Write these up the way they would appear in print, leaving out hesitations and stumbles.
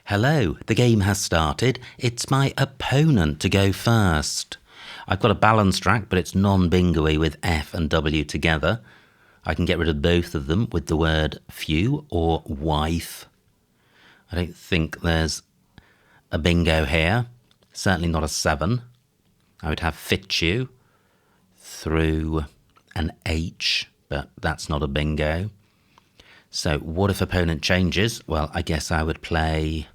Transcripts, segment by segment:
Hello, the game has started. It's my opponent to go first. I've got a balanced rack, but it's non-bingo-y with F and W together. I can get rid of both of them with the word few or wife. I don't think there's a bingo here. Certainly not a 7. I would have fit you through an H, but that's not a bingo. So what if opponent changes? Well, I guess I would play...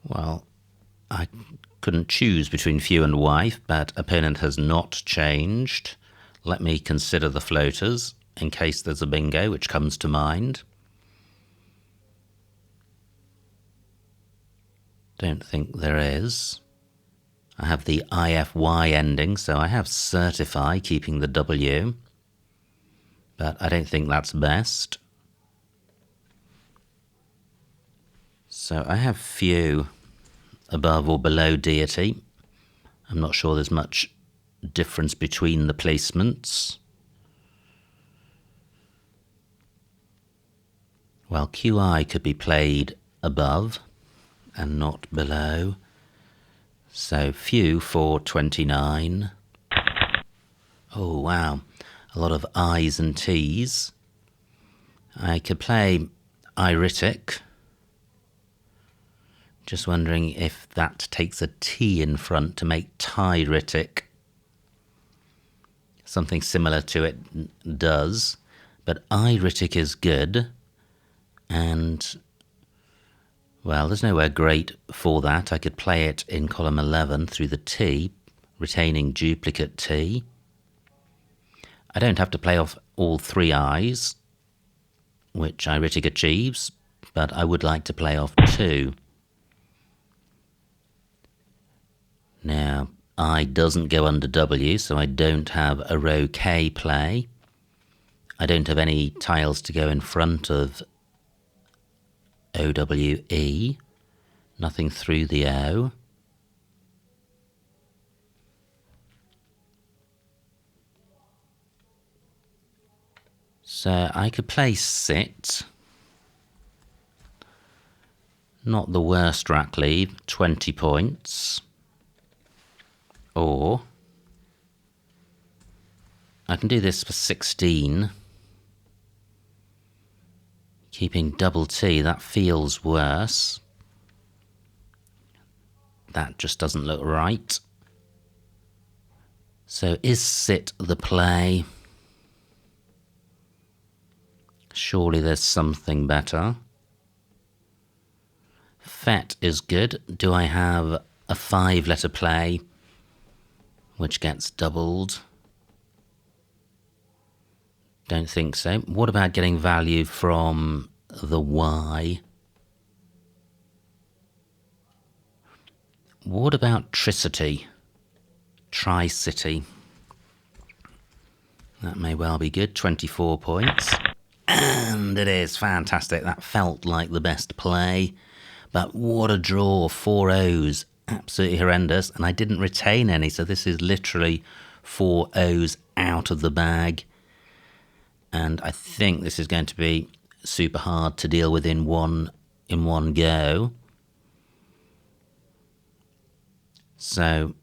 Well, I couldn't choose between few and wife, but opponent has not changed. Let me consider the floaters in case there's a bingo which comes to mind. Don't think there is. I have the IFY ending, so I have certify keeping the W, but I don't think that's best. So I have few above or below deity. I'm not sure there's much difference between the placements. Well, QI could be played above and not below. So few for 29. Oh, wow. A lot of I's and T's. I could play iritic. Just wondering if that takes a T in front to make tyritic. Something similar to it does. But iritic is good. And, well, there's nowhere great for that. I could play it in column 11 through the T, retaining duplicate T. I don't have to play off all 3 I's, which iritic achieves, but I would like to play off 2. Now, I doesn't go under W, so I don't have a row K play. I don't have any tiles to go in front of OWE. Nothing through the O. So I could play sit. Not the worst rack lead, 20 points. Or I can do this for 16. Keeping double T, that feels worse. That just doesn't look right. So is sit the play? Surely there's something better. Fet is good. Do I have a 5-letter play which gets doubled? Don't think so. What about getting value from the Y? What about Tricity? Tri-City. That may well be good. 24 points. And it is fantastic. That felt like the best play. But what a draw. 4 O's. Absolutely horrendous. And I didn't retain any, so this is literally 4 O's out of the bag. And I think this is going to be super hard to deal with in one go. So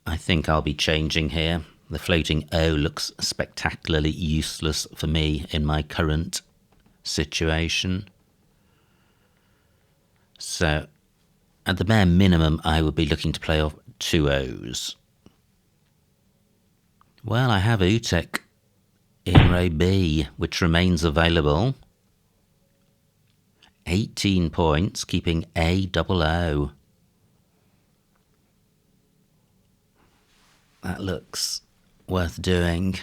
I think I'll be changing here. The floating O looks spectacularly useless for me in my current situation. So at the bare minimum, I would be looking to play off 2 O's. Well, I have Utek in row B, which remains available. 18 points, keeping A-double-O. That looks worth doing.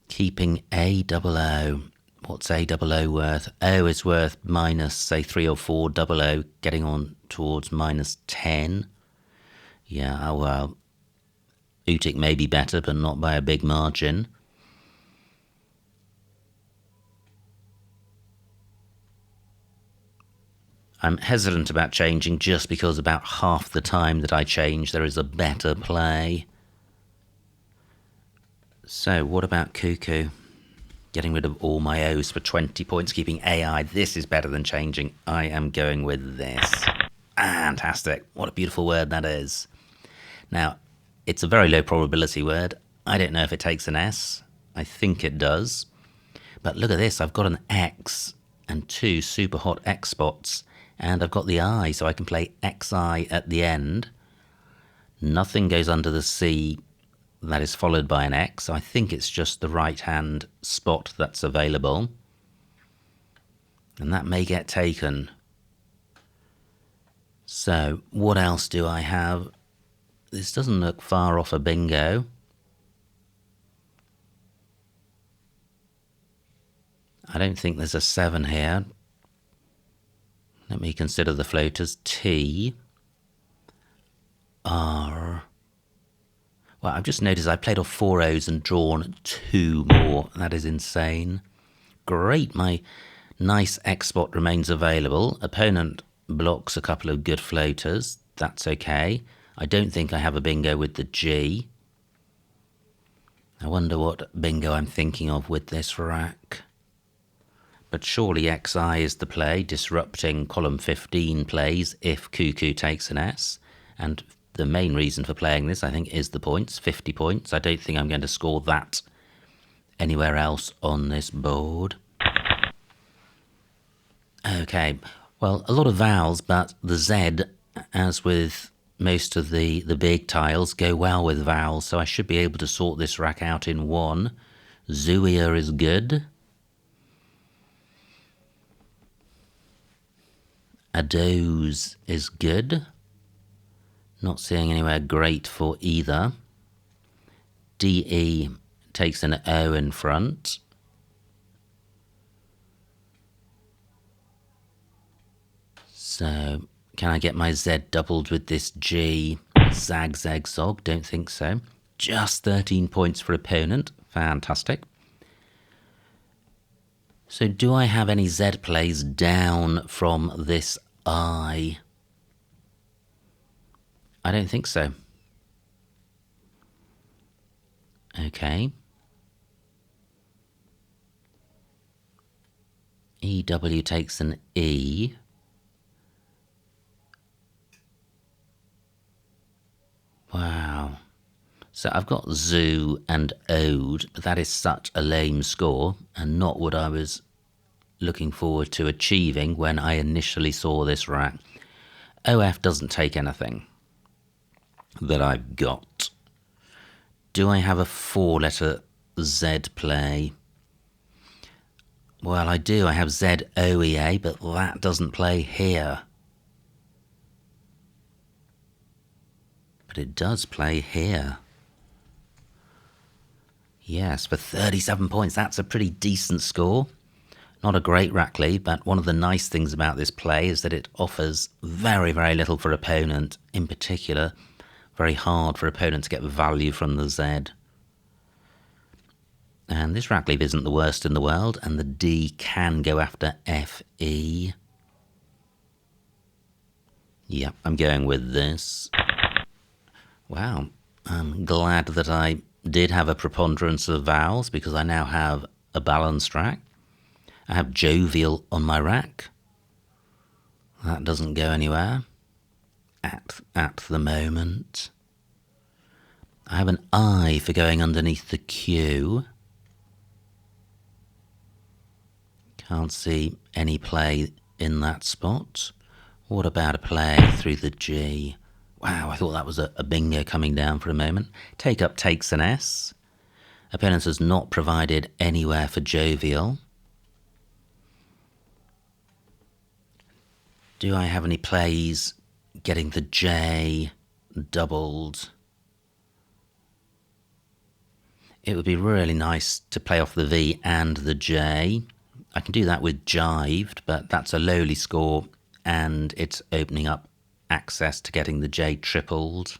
Keeping A-double-O. What's A-double-O worth? O is worth minus, say, 3 or 4. Double-O getting on towards minus 10. Yeah, well, Utik may be better, but not by a big margin. I'm hesitant about changing just because about half the time that I change there is a better play. So what about Cuckoo? Getting rid of all my O's for 20 points, keeping AI. This is better than changing. I am going with this. Fantastic. What a beautiful word that is. Now, it's a very low probability word. I don't know if it takes an S. I think it does. But look at this. I've got an X and 2 super hot X spots. And I've got the I, so I can play XI at the end. Nothing goes under the C that is followed by an X. So I think it's just the right-hand spot that's available. And that may get taken. So what else do I have? This doesn't look far off a bingo. I don't think there's a 7 here. Let me consider the floaters. T, R. Well, I've just noticed I played off 4 O's and drawn 2 more. That is insane. Great, my nice X spot remains available. Opponent blocks a couple of good floaters. That's okay. I don't think I have a bingo with the G. I wonder what bingo I'm thinking of with this rack. But surely XI is the play, disrupting column 15 plays if Cuckoo takes an S. And the main reason for playing this, I think, is the points, 50 points. I don't think I'm going to score that anywhere else on this board. Okay, well, a lot of vowels, but the Z, as with most of the big tiles, go well with vowels, so I should be able to sort this rack out in one. Zooier is good. Adoze is good. Not seeing anywhere great for either. DE takes an O in front. So, can I get my Z doubled with this G? Zag, zag, zog? Don't think so. Just 13 points for opponent. Fantastic. So do I have any Z plays down from this I? I don't think so. Okay. EW takes an E. Wow. So I've got zoo and ode, but that is such a lame score and not what I was looking forward to achieving when I initially saw this rack. OF doesn't take anything that I've got. Do I have a 4-letter Z play? Well, I do. I have ZOEA, but that doesn't play here. But it does play here. Yes, for 37 points. That's a pretty decent score. Not a great rack lead, but one of the nice things about this play is that it offers very, very little for opponent. In particular, very hard for opponent to get value from the Z. And this rack lead isn't the worst in the world, and the D can go after FE. Yep, I'm going with this. Wow, I'm glad that I did have a preponderance of vowels because I now have a balanced rack. I have jovial on my rack. That doesn't go anywhere at the moment. I have an I for going underneath the Q. Can't see any play in that spot. What about a play through the G? Wow, I thought that was a bingo coming down for a moment. Take up takes an S. Opponent has not provided anywhere for jovial. Do I have any plays getting the J doubled? It would be really nice to play off the V and the J. I can do that with jived, but that's a lowly score and it's opening up access to getting the J tripled,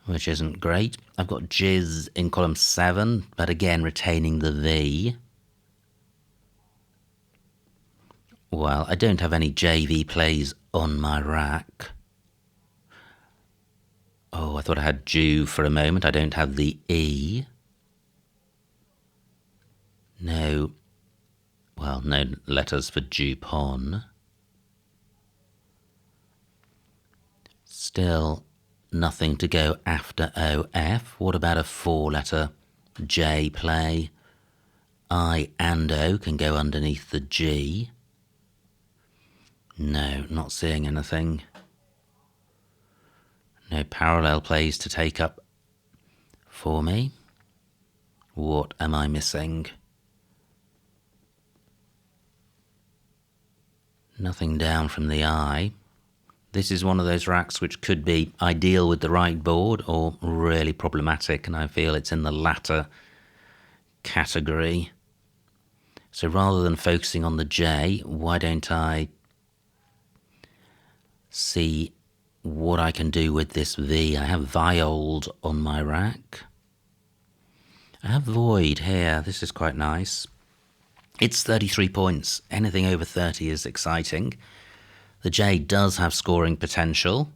which isn't great. I've got jizz in column 7, but again retaining the V. Well, I don't have any JV plays on my rack. Oh, I thought I had Jew for a moment. I don't have the E. no letters for Dupon. Still nothing to go after OF. What about a 4-letter J play? I and O can go underneath the G. No, not seeing anything. No parallel plays to take up for me. What am I missing? Nothing down from the I. This is one of those racks which could be ideal with the right board or really problematic, and I feel it's in the latter category. So rather than focusing on the J, why don't I see what I can do with this V? I have Viold on my rack. I have Void here. This is quite nice. It's 33 points. Anything over 30 is exciting. The J does have scoring potential.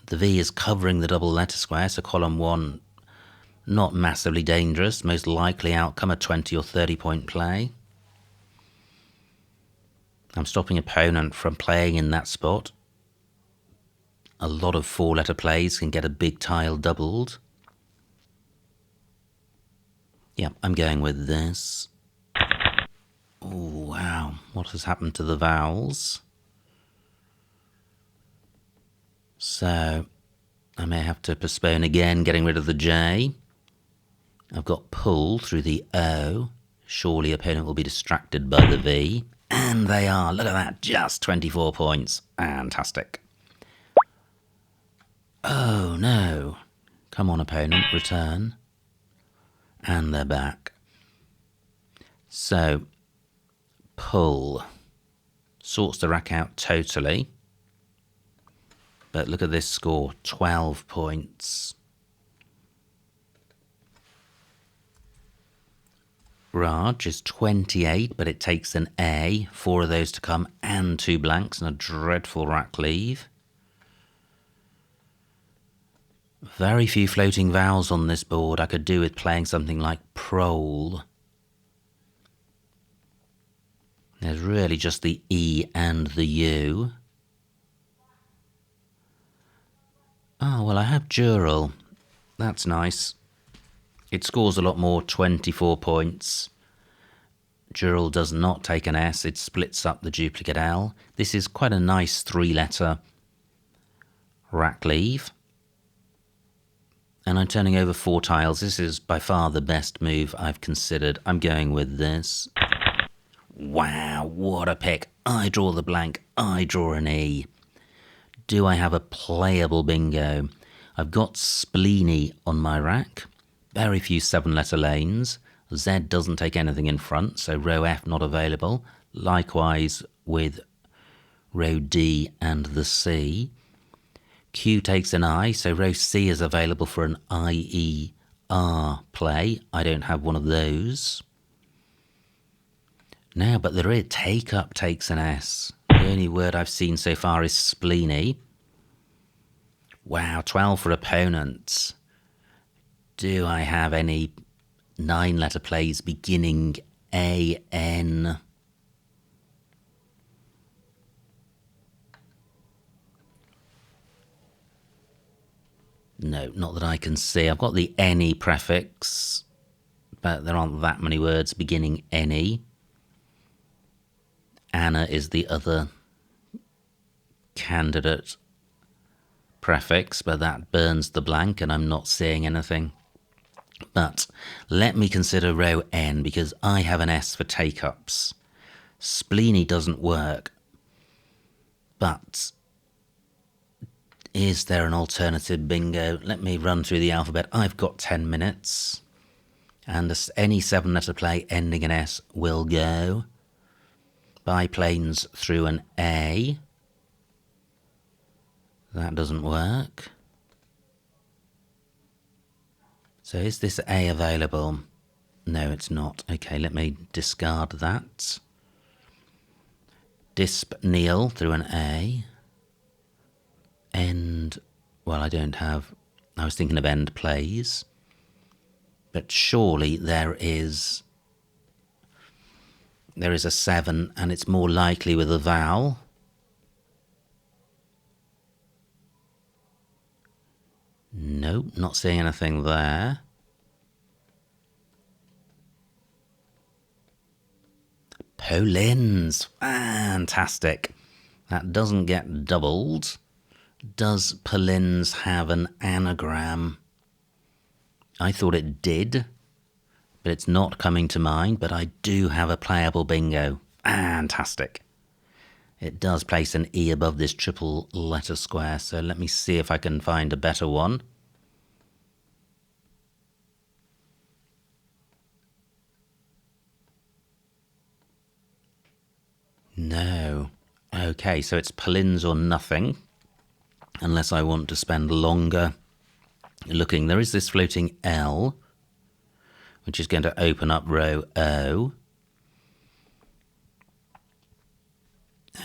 The V is covering the double letter square, so column 1, not massively dangerous. Most likely outcome a 20 or 30 point play. I'm stopping opponent from playing in that spot. A lot of 4-letter plays can get a big tile doubled. Yeah, I'm going with this. Oh, wow. What has happened to the vowels? So, I may have to postpone again, getting rid of the J. I've got pull through the O. Surely opponent will be distracted by the V. And they are. Look at that. Just 24 points. Fantastic. Oh, no. Come on, opponent. Return. And they're back. So, pull. Sorts the rack out totally. But look at this score. 12 points. Raj is 28, but it takes an A, 4 of those to come, and 2 blanks, and a dreadful rack leave. Very few floating vowels on this board. I could do with playing something like prole. There's really just the E and the U. Oh, well, I have Dural. That's nice. It scores a lot more, 24 points. Dural does not take an S. It splits up the duplicate L. This is quite a nice 3-letter rack leave. And I'm turning over 4 tiles. This is by far the best move I've considered. I'm going with this. Wow, what a pick. I draw the blank. I draw an E. Do I have a playable bingo? I've got Spleeny on my rack. Very few 7-letter lanes. Z doesn't take anything in front, so row F not available. Likewise with row D and the C. Q takes an I, so row C is available for an IER play. I don't have one of those. No, but there is take up takes an S. The only word I've seen so far is spleeny. Wow, 12 for opponents. Do I have any 9-letter plays beginning AN? No, not that I can see. I've got the any prefix, but there aren't that many words beginning any. Anna is the other candidate prefix, but that burns the blank and I'm not seeing anything. But let me consider row N, because I have an S for take-ups. Spleeny doesn't work, but is there an alternative bingo? Let me run through the alphabet. I've got 10 minutes, and any 7-letter play ending in S will go. Biplanes through an A. That doesn't work. So is this A available? No, it's not. Okay, let me discard that. Dyspneial through an A. End, well, I don't have, I was thinking of end plays. But surely there is there is a 7 and it's more likely with a vowel. Nope, not seeing anything there. Pollins, fantastic. That doesn't get doubled. Does Pollins have an anagram? I thought it did, but it's not coming to mind, but I do have a playable bingo. Fantastic. It does place an E above this triple letter square, so let me see if I can find a better one. No. Okay, so it's Pollins or nothing, unless I want to spend longer looking. There is this floating L, which is going to open up row O.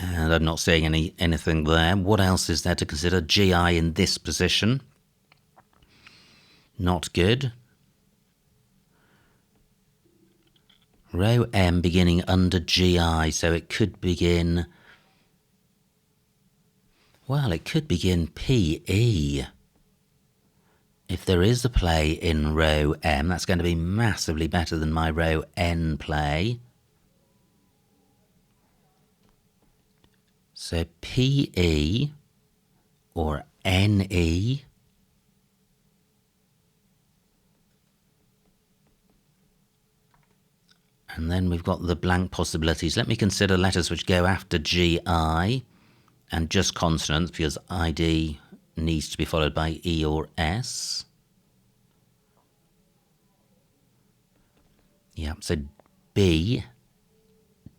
And I'm not seeing anything there. What else is there to consider? GI in this position. Not good. Row M beginning under GI, so it could begin... Well, it could begin PE. If there is a play in row M, that's going to be massively better than my row N play. So PE or NE. And then we've got the blank possibilities. Let me consider letters which go after GI and just consonants, because ID needs to be followed by E or S. Yeah, so B,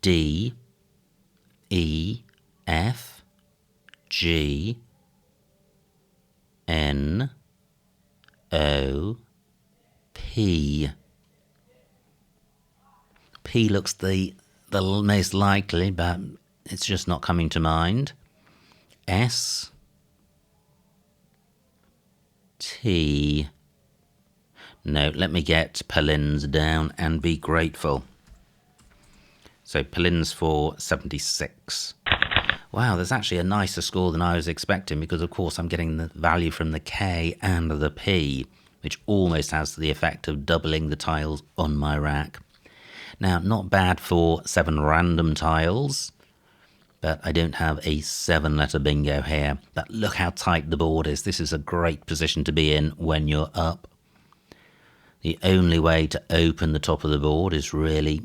D, E, F, G, N, O, P. P looks the most likely, but it's just not coming to mind. S, T. No, let me get Pollins down and be grateful. So Pollins for 76. Wow, there's actually a nicer score than I was expecting, because of course I'm getting the value from the K and the P, which almost has the effect of doubling the tiles on my rack. Now, not bad for 7 random tiles, but I don't have a 7-letter bingo here. But look how tight the board is. This is a great position to be in when you're up. The only way to open the top of the board is really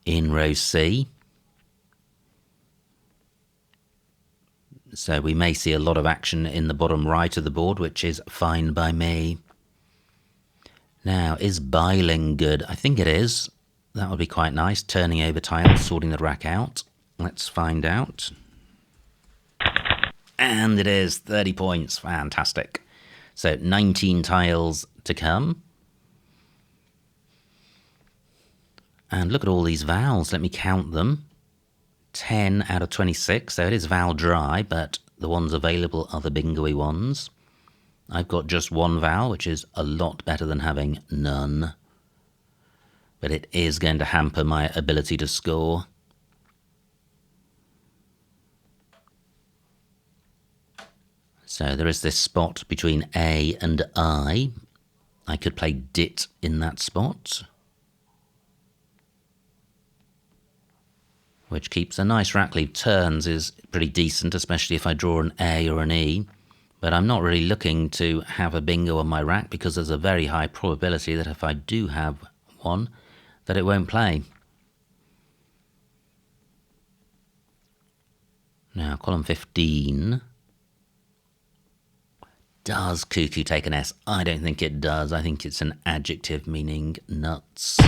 in row C. So we may see a lot of action in the bottom right of the board, which is fine by me. Now, is biling good? I think it is. That would be quite nice. Turning over tiles, sorting the rack out. Let's find out. And it is 30 points. Fantastic. So 19 tiles to come. And look at all these vowels. Let me count them. 10 out of 26. So it is vowel dry, but the ones available are the bingo-y ones. I've got just one vowel, which is a lot better than having none. But it is going to hamper my ability to score. So there is this spot between A and I. I could play dit in that spot, which keeps a nice rack lead. Turns is pretty decent, especially if I draw an A or an E. But I'm not really looking to have a bingo on my rack, because there's a very high probability that if I do have one, that it won't play. Now, column 15. Does cuckoo take an S? I don't think it does. I think it's an adjective meaning nuts.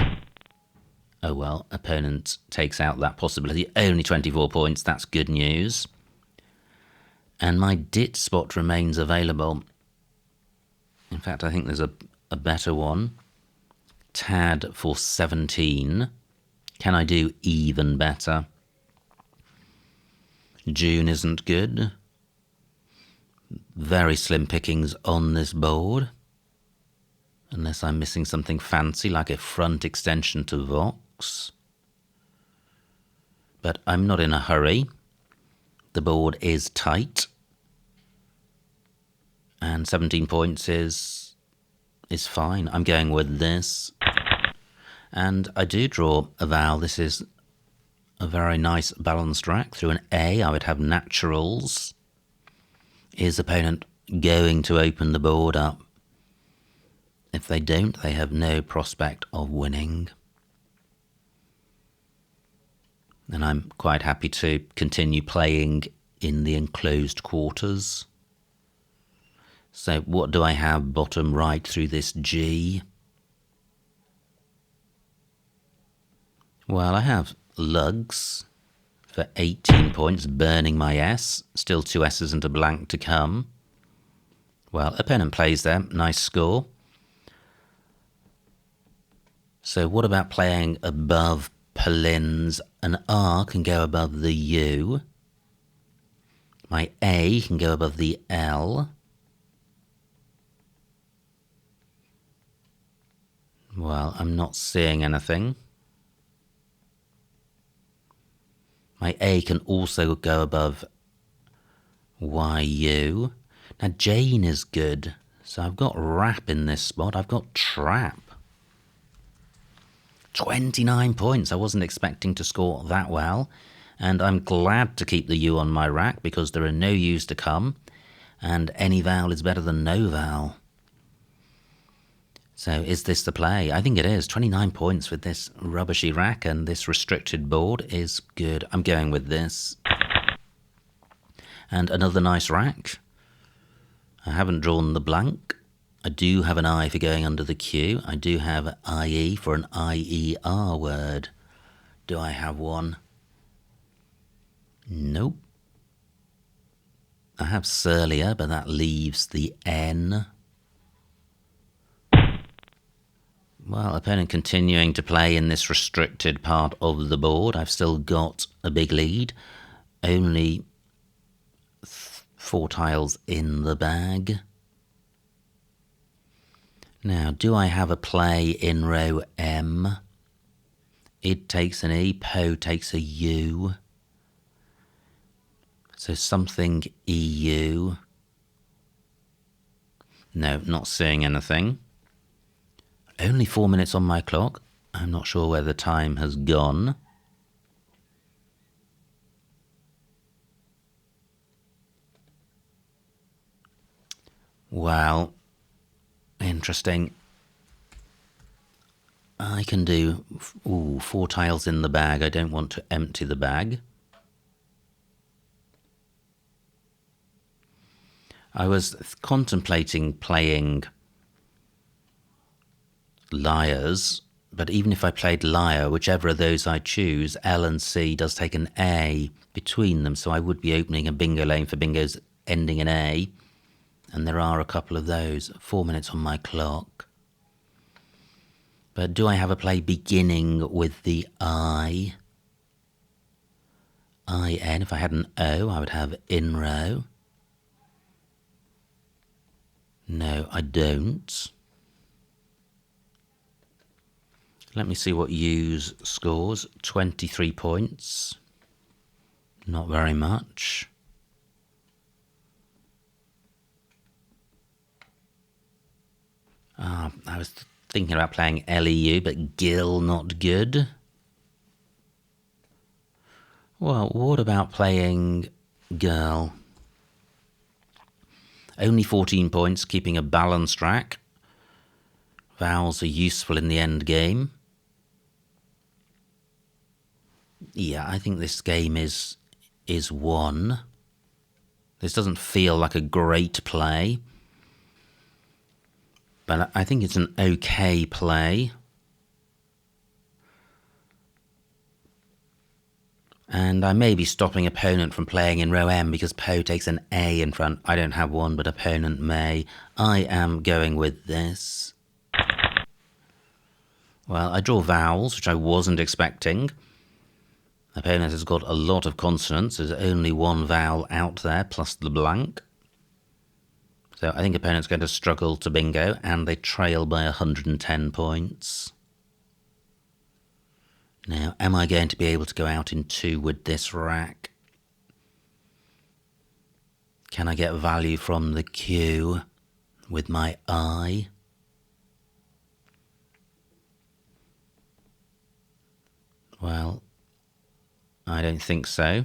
Oh well, opponent takes out that possibility. Only 24 points, that's good news. And my dit spot remains available. In fact, I think there's a better one. Tad for 17. Can I do even better? June isn't good. Very slim pickings on this board. Unless I'm missing something fancy, like a front extension to Vox. But I'm not in a hurry. The board is tight. And 17 points is fine. I'm going with this. And I do draw a vowel. This is a very nice balanced rack. Through an A, I would have naturals. Is opponent going to open the board up? If they don't, they have no prospect of winning. And I'm quite happy to continue playing in the enclosed quarters. So what do I have bottom right through this G? Well, I have lugs for 18 points, burning my S. Still 2 S's and a blank to come. Well, opponent plays there. Nice score. So what about playing above Palin's? An R can go above the U. My A can go above the L. Well, I'm not seeing anything. My A can also go above YU. Now, Jane is good. So I've got rap in this spot. I've got trap. 29 points. I wasn't expecting to score that well. And I'm glad to keep the U on my rack because there are no U's to come. And any vowel is better than no vowel. So is this the play? I think it is. 29 points with this rubbishy rack and this restricted board is good. I'm going with this. And another nice rack. I haven't drawn the blank. I do have an I for going under the Q. I do have IE for an IER word. Do I have one? Nope. I have surlier, but that leaves the N. Well, opponent continuing to play in this restricted part of the board. I've still got a big lead. Only 4 tiles in the bag. Now, do I have a play in row M? Id takes an E, Po takes a U. So something EU. No, not seeing anything. Only 4 minutes on my clock. I'm not sure where the time has gone. Well, interesting. I can do 4 tiles in the bag. I don't want to empty the bag. I was contemplating playing liars, but even if I played liar, whichever of those I choose, L and C does take an A between them, so I would be opening a bingo lane for bingos ending in A, and there are a couple of those. 4 minutes on my clock. But do I have a play beginning with the I? IN. If I had an O, I would have in row. No, I don't. Let me see what U's scores. 23 points. Not very much. I was thinking about playing LEU, but Gill not good. Well, what about playing girl? Only 14 points, keeping a balanced rack. Vowels are useful in the end game. Yeah, I think this game is won. This doesn't feel like a great play, but I think it's an okay play. And I may be stopping opponent from playing in row M because Po takes an A in front. I don't have one, but opponent may. I am going with this. Well, I draw vowels, which I wasn't expecting. Opponent has got a lot of consonants. There's only one vowel out there, plus the blank. So I think opponent's going to struggle to bingo, and they trail by 110 points. Now, am I going to be able to go out in 2 with this rack? Can I get value from the Q with my I? Well, I don't think so.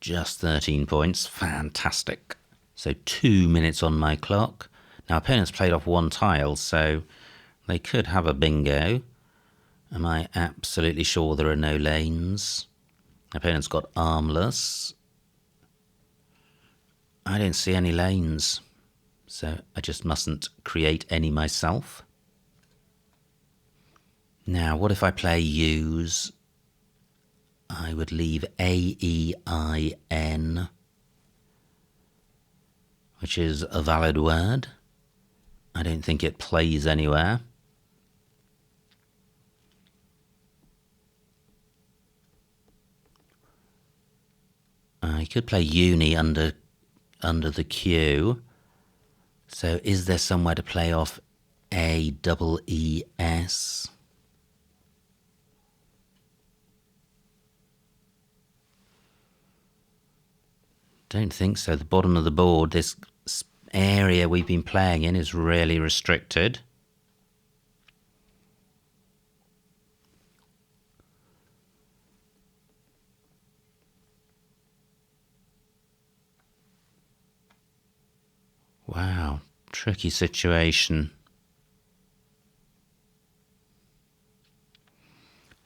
Just 13 points. Fantastic. So 2 minutes on my clock. Now, opponents played off 1 tile, so they could have a bingo. Am I absolutely sure there are no lanes? Opponent's got armless. I don't see any lanes, so I just mustn't create any myself. Now, what if I play use? I would leave AEIN, which is a valid word. I don't think it plays anywhere. I could play uni under the Q. So is there somewhere to play off AEES? Don't think so. The bottom of the board, this area we've been playing in is really restricted. Wow, tricky situation.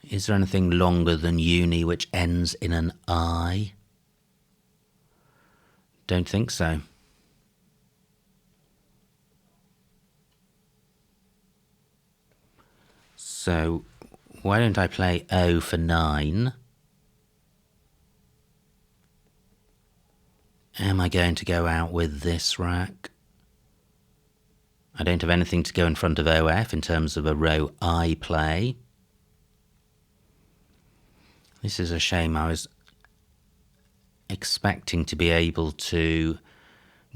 Is there anything longer than uni which ends in an I? Don't think so. So why don't I play O for 9? Am I going to go out with this rack? I don't have anything to go in front of OF in terms of a row I play. This is a shame. I was expecting to be able to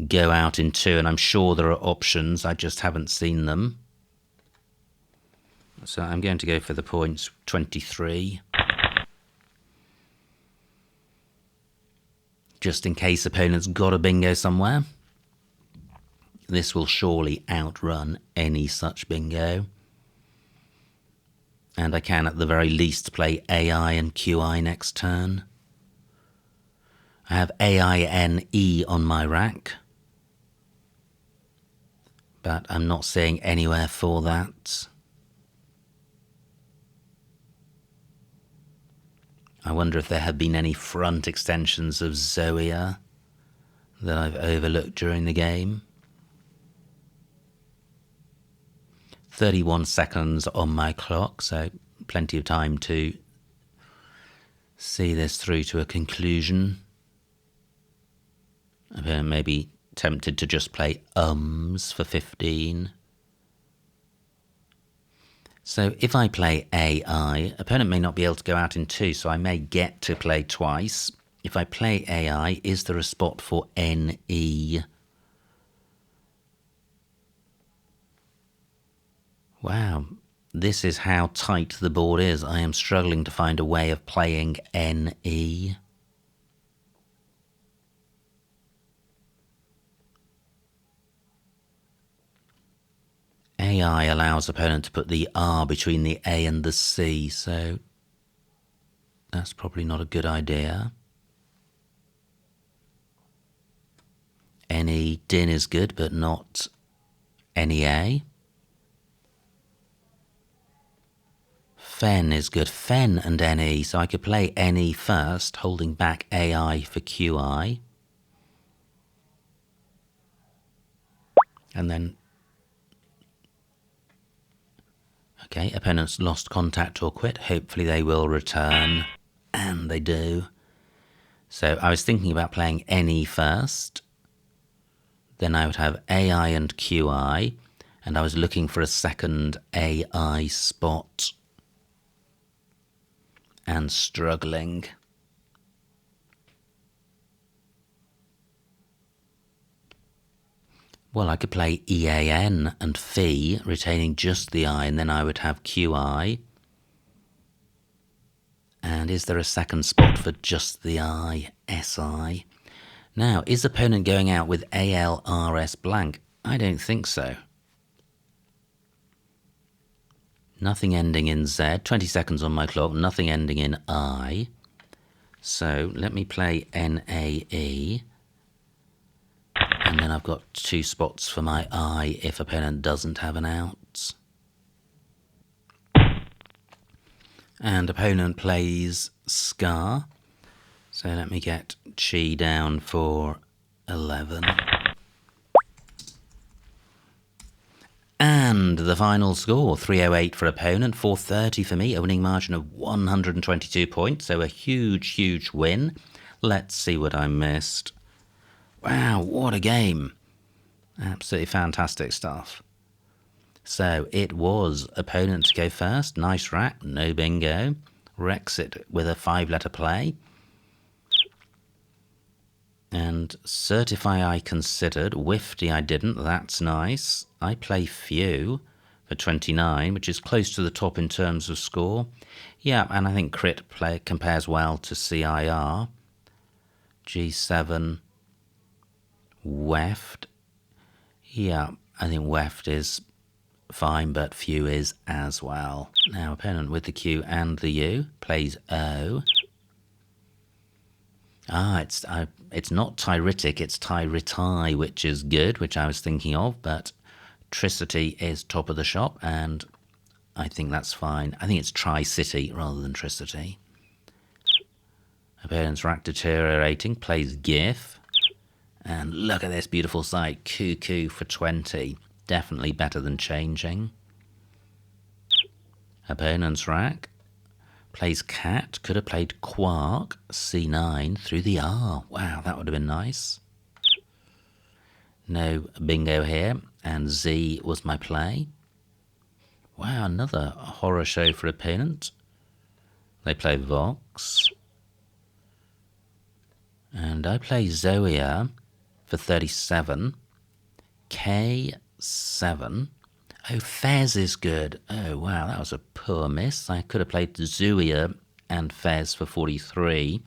go out in 2, and I'm sure there are options, I just haven't seen them. So I'm going to go for the points 23. Just in case opponents got a bingo somewhere. This will surely outrun any such bingo. And I can at the very least play AI and QI next turn. I have AINE on my rack, but I'm not seeing anywhere for that. I wonder if there have been any front extensions of Zoea that I've overlooked during the game. 31 seconds on my clock, so plenty of time to see this through to a conclusion. I may be tempted to just play ums for 15. So if I play AI, opponent may not be able to go out in 2, so I may get to play twice. If I play AI, is there a spot for NE? Wow, this is how tight the board is. I am struggling to find a way of playing NE. AI allows opponent to put the R between the A and the C, so that's probably not a good idea. NE din is good, but not NEA. Fen is good. Fen and NE, so I could play NE first, holding back AI for QI. And then... Okay, opponents lost contact or quit. Hopefully they will return. And they do. So I was thinking about playing NE first. Then I would have AI and QI. And I was looking for a second AI spot. And struggling. Well, I could play EAN and Phi, retaining just the I, and then I would have QI. And is there a second spot for just the I, SI? Now, is opponent going out with ALRS blank? I don't think so. Nothing ending in Z, 20 seconds on my clock, nothing ending in I. So let me play NAE. And then I've got 2 spots for my I if opponent doesn't have an out. And opponent plays Scar. So let me get Chi down for 11. And the final score, 308 for opponent, 430 for me, a winning margin of 122 points. So a huge, huge win. Let's see what I missed. Wow, what a game. Absolutely fantastic stuff. So it was opponent to go first. Nice rack, no bingo. Rexit with a 5-letter play. And Certify I considered. Wifty I didn't, that's nice. I play Few for 29, which is close to the top in terms of score. Yeah, and I think Crit play compares well to CIR. G7. Weft. Yeah, I think Weft is fine, but Few is as well. Now opponent with the Q and the U plays O. It's not Tyritic, it's Tyritai, which is good, which I was thinking of, but Tricity is top of the shop, and I think that's fine. I think it's Tri-City rather than Tricity. Opponent's rack deteriorating, plays GIF, and look at this beautiful sight, Cuckoo for 20. Definitely better than changing. Opponent's rack plays Cat, could have played Quark, C9 through the R. Wow, that would have been nice. No bingo here, and Z was my play. Wow, another horror show for opponent. They play Vox. And I play Zoea for 37. K7. Oh, Fez is good. Oh, wow, that was a poor miss. I could have played Zuia and Fez for 43.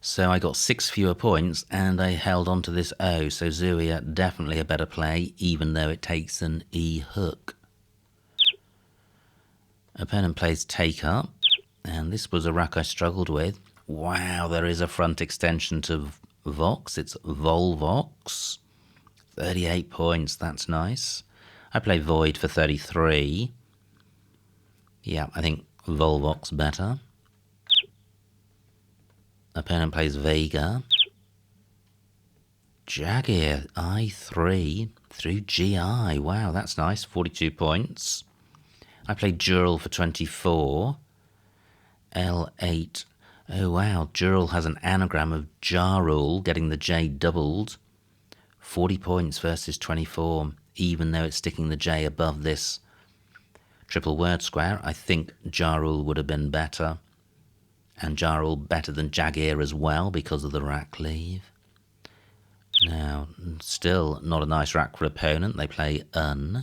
So I got 6 fewer points, and I held on to this O. So Zuia, definitely a better play, even though it takes an E hook. Opponent plays Take Up, and this was a rack I struggled with. Wow, there is a front extension to Vox. It's Volvox. 38 points, that's nice. I play Void for 33. Yeah, I think Volvox better. Opponent plays Vega. Jaguar, I3 through GI. Wow, that's nice, 42 points. I played Jural for 24. L8. Oh, wow, Jural has an anagram of Jarul, getting the J doubled. 40 points versus 24. Even though it's sticking the J above this triple word square, I think Jarul would have been better. And Jarul better than Jaguar as well because of the rack leave. Now, still not a nice rack for opponent. They play Un.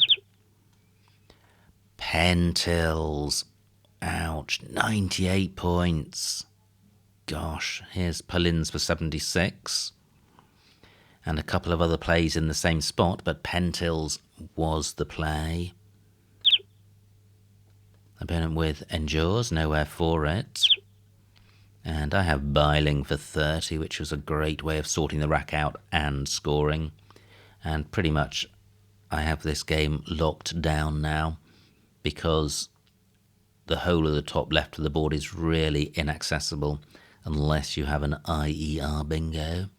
Pentils. Ouch, 98 points. Gosh, here's Polins for 76. And a couple of other plays in the same spot, but Pentils was the play. Opponent with Endures, nowhere for it. And I have Biling for 30, which was a great way of sorting the rack out and scoring. And pretty much I have this game locked down now because the whole of the top left of the board is really inaccessible unless you have an IER bingo.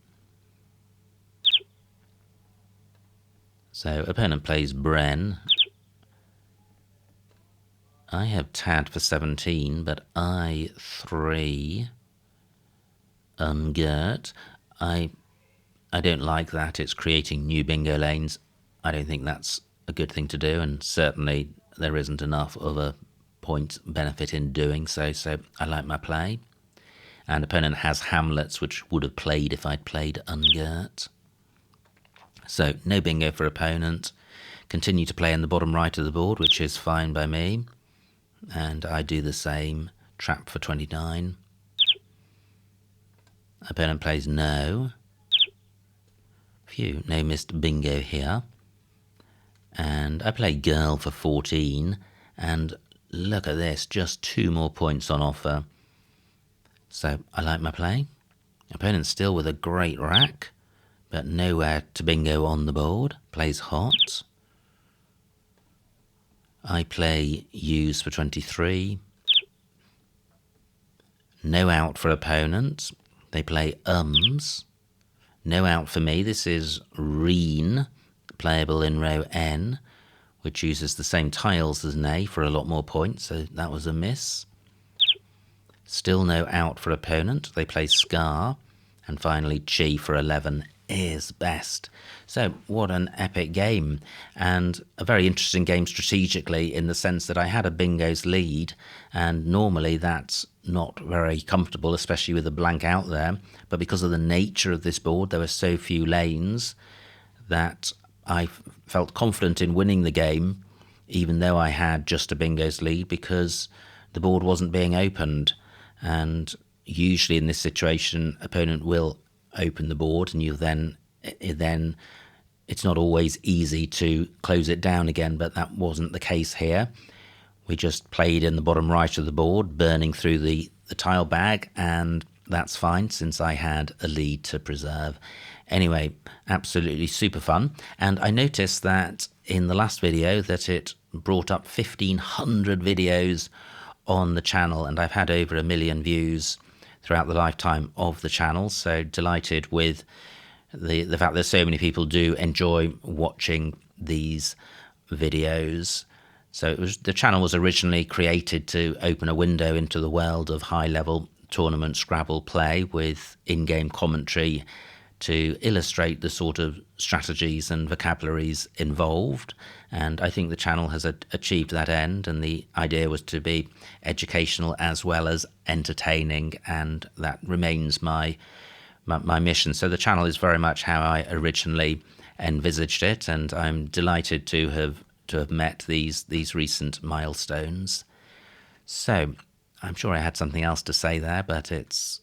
So opponent plays Bren. I have Tad for 17, but I3 Ungirt. I don't like that. It's creating new bingo lanes. I don't think that's a good thing to do, and certainly there isn't enough of a point benefit in doing so, so I like my play. And opponent has Hamlets, which would have played if I'd played Ungirt. So no bingo for opponent. Continue to play in the bottom right of the board, which is fine by me. And I do the same. trap for 29. Opponent plays no. Phew, no missed bingo here. And I play girl for 14, and look at this, just 2 more points on offer. So I like my play. Opponent still with a great rack, but nowhere to bingo on the board. Plays hot. I play use for 23. No out for opponent. They play ums. No out for me. This is reen, playable in row N, which uses the same tiles as nay for a lot more points, so that was a miss. Still no out for opponent. They play scar. And finally, chi for 11 is best. So what an epic game, and a very interesting game strategically, in the sense that I had a bingo's lead, and normally that's not very comfortable, especially with a blank out there. But because of the nature of this board, there were so few lanes that I felt confident in winning the game, even though I had just a bingo's lead, because the board wasn't being opened. And usually in this situation, opponent will open the board, and you then it's not always easy to close it down again, but that wasn't the case here. We just played in the bottom right of the board, burning through the tile bag, and that's fine since I had a lead to preserve. Anyway, absolutely super fun. And I noticed that in the last video that it brought up 1,500 videos on the channel, and I've had over 1 million views throughout the lifetime of the channel. So delighted with the fact that so many people do enjoy watching these videos. So the channel was originally created to open a window into the world of high-level tournament Scrabble play with in-game commentary to illustrate the sort of strategies and vocabularies involved. And I think the channel has achieved that end, and the idea was to be educational as well as entertaining, and that remains my mission. So the channel is very much how I originally envisaged it, and I'm delighted to have met these recent milestones. So I'm sure I had something else to say there, but it's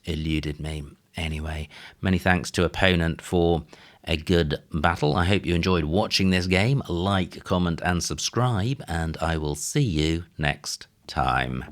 eluded me. Anyway, many thanks to opponent for a good battle. I hope you enjoyed watching this game. Like, comment and subscribe, and I will see you next time.